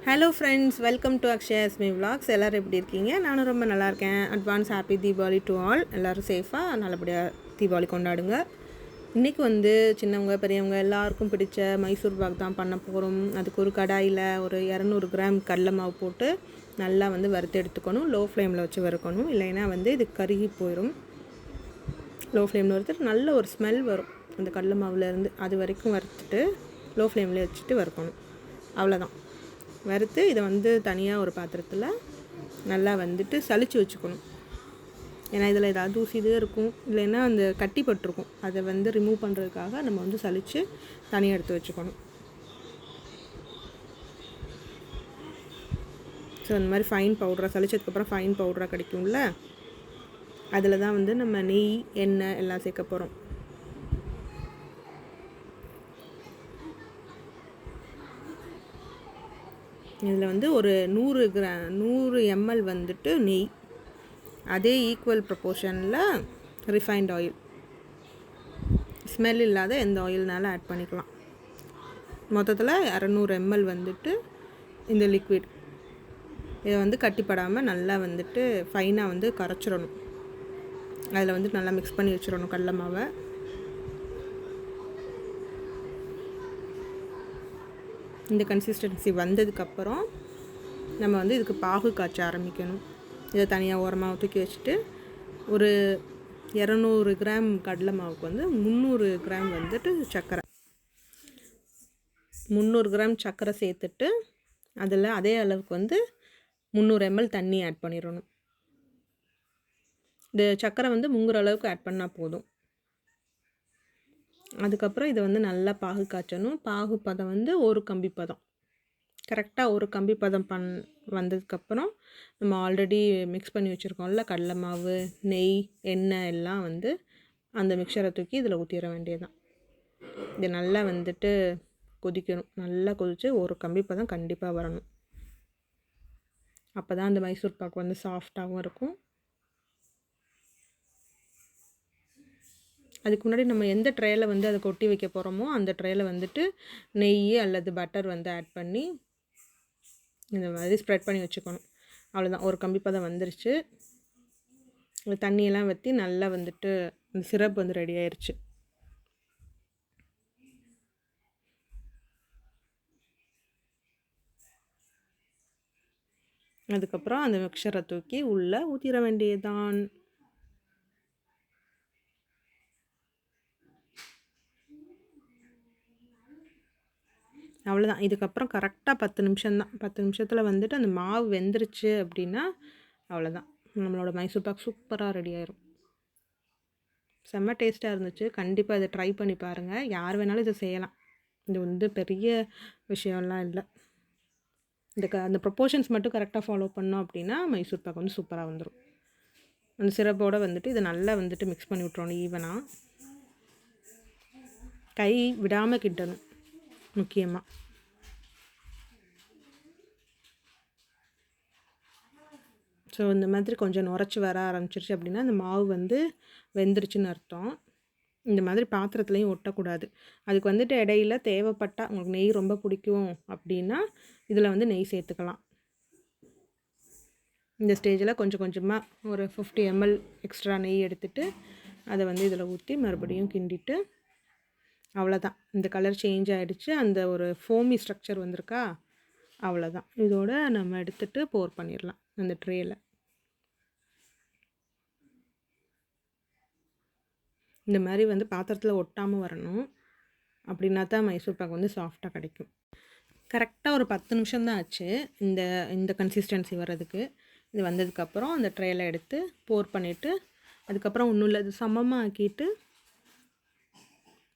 Hello friends, welcome to Akshayasmi vlogs. எல்லோரும் எப்படி இருக்கீங்க? நானும் ரொம்ப நல்லா இருக்கேன். Advance happy Deepavali to all. எல்லோரும் சேஃபாக நல்லபடியாக தீபாவளி கொண்டாடுங்க. இன்றைக்கி வந்து சின்னவங்க பெரியவங்க எல்லாருக்கும் பிடிச்ச மைசூர் பாக் தான் பண்ண போகிறோம். அதுக்கு ஒரு கடாயில் ஒரு 200 கிராம் கடலை மாவு போட்டு நல்லா வந்து வறுத்து எடுத்துக்கணும். லோ ஃப்ளேமில் வச்சு வறுக்கணும், இல்லைன்னா வந்து இது கருகி போயிடும். லோ ஃப்ளேமில் வறுத்துட்டு நல்ல ஒரு ஸ்மெல் வரும் அந்த கடலை மாவுலேருந்து. அது வரைக்கும் வறுத்துட்டு லோ ஃப்ளேமில் வச்சுட்டு வறுக்கணும். அவ்வளோதான். வறுத்து இதை வந்து தனியாக ஒரு பாத்திரத்தில் நல்லா வந்துட்டு சலிச்சு வச்சுக்கணும். ஏன்னா இதில் ஏதாவது தூசி இது இருக்கும், இல்லைன்னா அந்த கட்டி பட்டிருக்கும். அதை வந்து ரிமூவ் பண்ணுறதுக்காக நம்ம வந்து சலித்து தனியாக எடுத்து வச்சுக்கணும். ஸோ அந்த மாதிரி ஃபைன் பவுடராக சலிச்சதுக்கப்புறம் ஃபைன் பவுடராக கிடைக்கும்ல, அதில் தான் வந்து நம்ம நெய் எண்ணெய் எல்லாம் சேர்க்க போகிறோம். இதில் வந்து ஒரு 100 ml வந்துட்டு நெய், அதே ஈக்குவல் ப்ரப்போர்ஷனில் ரிஃபைண்ட் ஆயில், ஸ்மெல் இல்லாத எந்த ஆயில்னாலும் ஆட் பண்ணிக்கலாம். மொத்தத்தில் 200 ml வந்துட்டு இந்த லிக்விட். இதை வந்து கட்டிப்படாமல் நல்லா வந்துட்டு ஃபைனாக வந்து கரைச்சிடணும். அதில் வந்து நல்லா மிக்ஸ் பண்ணி வச்சிடணும் கடலை மாவை. இந்த கன்சிஸ்டன்சி வந்ததுக்கப்புறம் நம்ம வந்து இதுக்கு பாகு காய்ச்ச ஆரம்பிக்கணும். இதை தனியாக ஓரமாக தூக்கி வச்சுட்டு ஒரு 200 கிராம் கடலை மாவுக்கு வந்து 300 கிராம் வந்துட்டு சர்க்கரை, 300 கிராம் சர்க்கரை சேர்த்துட்டு அதில் அதே அளவுக்கு வந்து 300 ml தண்ணி ஆட் பண்ணிடணும். இந்த சர்க்கரை வந்து முங்குற அளவுக்கு ஆட் பண்ணால் போதும். அதுக்கப்புறம் இதை வந்து நல்லா பாகு காய்ச்சணும். பாகு பதம் வந்து ஒரு கம்பி பதம், கரெக்டாக ஒரு கம்பி பதம் வந்ததுக்கப்புறம் நம்ம ஆல்ரெடி மிக்ஸ் பண்ணி வச்சுருக்கோம்ல கடலை மாவு, நெய், எண்ணெய் எல்லாம் வந்து அந்த மிக்சரை தூக்கி இதில் ஊற்றிட வேண்டியதுதான். இது நல்லா வந்துட்டு கொதிக்கணும். நல்லா கொதித்து ஒரு கம்பி பதம் கண்டிப்பாக வரணும். அப்போ தான் அந்த மைசூர் பாக்கு வந்து சாஃப்டாகவும் இருக்கும். அதுக்கு முன்னாடி நம்ம எந்த ட்ரேயில் வந்து அதை கொட்டி வைக்க போகிறோமோ அந்த ட்ரேயில் வந்துட்டு நெய் அல்லது பட்டர் வந்து ஆட் பண்ணி இந்த மாதிரி ஸ்ப்ரெட் பண்ணி வச்சுக்கணும். அவ்வளோதான், ஒரு கம்பி பதம் வந்துருச்சு. தண்ணியெல்லாம் வற்றி நல்லா வந்துட்டு இந்த சிரப் வந்து ரெடி ஆயிடுச்சு. அதுக்கப்புறம் அந்த மிக்சரை தூக்கி உள்ளே ஊற்றிட வேண்டியதுதான். அவ்வளோதான். இதுக்கப்புறம் கரெக்டாக 10 நிமிஷம்தான். 10 நிமிஷத்தில் வந்துட்டு அந்த மாவு வெந்துருச்சு அப்படின்னா அவ்வளோதான், நம்மளோட மைசூர் பாக் சூப்பராக ரெடி ஆயிரும். செம்ம டேஸ்ட்டாக இருந்துச்சு. கண்டிப்பாக இதை ட்ரை பண்ணி பாருங்கள். யார் வேணாலும் இதை செய்யலாம். இது வந்து பெரிய விஷயம்லாம் இல்லை. அந்த ப்ரொப்போர்ஷன்ஸ் மட்டும் கரெக்டாக ஃபாலோ பண்ணோம் அப்படின்னா மைசூர் பாக் வந்து சூப்பராக வந்துடும். அந்த சிரப்போடு வந்துட்டு இதை நல்லா வந்துட்டு மிக்ஸ் பண்ணி விட்றணும் ஈவனாக. கை விடாமல் கிட்டணும் முக்கியமாக. ஸோ இந்த மாதிரி கொஞ்சம் நுரைச்சி வர ஆரம்பிச்சிருச்சு அப்படின்னா அந்த மாவு வந்து வெந்துருச்சுன்னு அர்த்தம். இந்த மாதிரி பாத்திரத்துலையும் ஒட்டக்கூடாது. அதுக்கு வந்துட்டு இடையில தேவைப்பட்டால் உங்களுக்கு நெய் ரொம்ப பிடிக்கும் அப்படின்னா இதில் வந்து நெய் சேர்த்துக்கலாம். இந்த ஸ்டேஜில் கொஞ்சம் கொஞ்சமாக ஒரு 50 ml எக்ஸ்ட்ரா நெய் எடுத்துகிட்டு அதை வந்து இதில் ஊற்றி மறுபடியும் கிண்டிட்டு அவ்வளோதான். இந்த கலர் சேஞ்ச் ஆகிடுச்சு, அந்த ஒரு ஃபோமி ஸ்ட்ரக்சர் வந்திருக்கா, அவ்வளோதான். இதோட நம்ம எடுத்துகிட்டு போர் பண்ணிடலாம் அந்த ட்ரேயில். இந்த மாதிரி வந்து பாத்திரத்தில் ஒட்டாமல் வரணும். அப்படின்னா தான் மைசூர் பாக் வந்து சாஃப்டாக கிடைக்கும். கரெக்டாக ஒரு 10 நிமிஷம்தான் ஆச்சு இந்த கன்சிஸ்டன்சி வர்றதுக்கு. இது வந்ததுக்கப்புறம் அந்த ட்ரேயில் எடுத்து போர் பண்ணிவிட்டு அதுக்கப்புறம் ஒன்றும் இல்லை, இது சமமாக ஆக்கிட்டு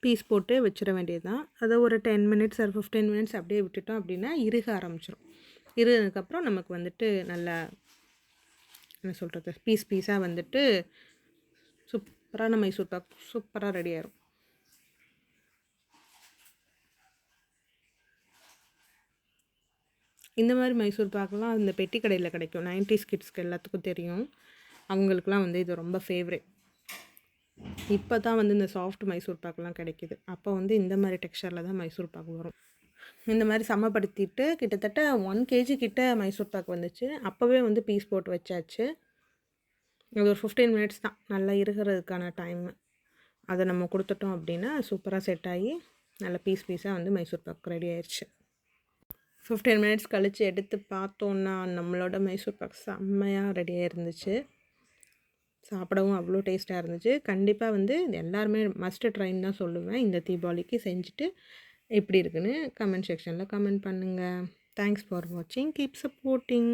பீஸ் போட்டு வச்சிட வேண்டியது தான். அதை ஒரு 10 மினிட்ஸ் ஒரு 15 மினிட்ஸ் அப்படியே விட்டுட்டோம் அப்படின்னா இறுக ஆரம்பிச்சிடும். இறுகிறதுக்கப்புறம் நமக்கு வந்துட்டு நல்லா என்ன சொல்கிறது, பீஸாக வந்துட்டு சூப்பரான மைசூர் பாக் சூப்பராக ரெடி ஆயிரும். இந்த மாதிரி மைசூர் பாக்கெலாம் இந்த பெட்டி கடையில் கிடைக்கும். 90s கிட்ஸ்க்கு எல்லாத்துக்கும் தெரியும். அவங்களுக்குலாம் வந்து இது ரொம்ப ஃபேவரேட். இப்போ தான் வந்து இந்த சாஃப்ட் மைசூர் பாக்கெலாம் கிடைக்கிது. அப்போ வந்து இந்த மாதிரி டெக்ஸ்சரில் தான் மைசூர் பாக் வரும். இந்த மாதிரி சமப்படுத்திட்டு கிட்டத்தட்ட 1 கேஜி கிட்ட மைசூர் பாக் வந்துச்சு. அப்போவே வந்து பீஸ் போட்டு வச்சாச்சு. இது ஒரு 15 மினிட்ஸ் தான் நல்லா இருக்கிறதுக்கான டைமு. அதை நம்ம கொடுத்துட்டோம் அப்படின்னா சூப்பராக செட் ஆகி நல்ல பீஸாக வந்து மைசூர் பாக் ரெடி ஆயிடுச்சு. 15 மினிட்ஸ் கழித்து எடுத்து பார்த்தோன்னா நம்மளோட மைசூர் பாக் செம்மையாக ரெடியாக இருந்துச்சு. சாப்பிடவும் அவ்வளோ டேஸ்ட்டாக இருந்துச்சு. கண்டிப்பாக வந்து இது எல்லாருமே மஸ்ட்டு ட்ரைன்னு தான் சொல்லுவேன். இந்த தீபாவளிக்கு செஞ்சுட்டு எப்படி இருக்குன்னு கமெண்ட் செக்ஷனில் கமெண்ட் பண்ணுங்கள். தேங்க்ஸ் ஃபார் வாட்சிங். Keep supporting.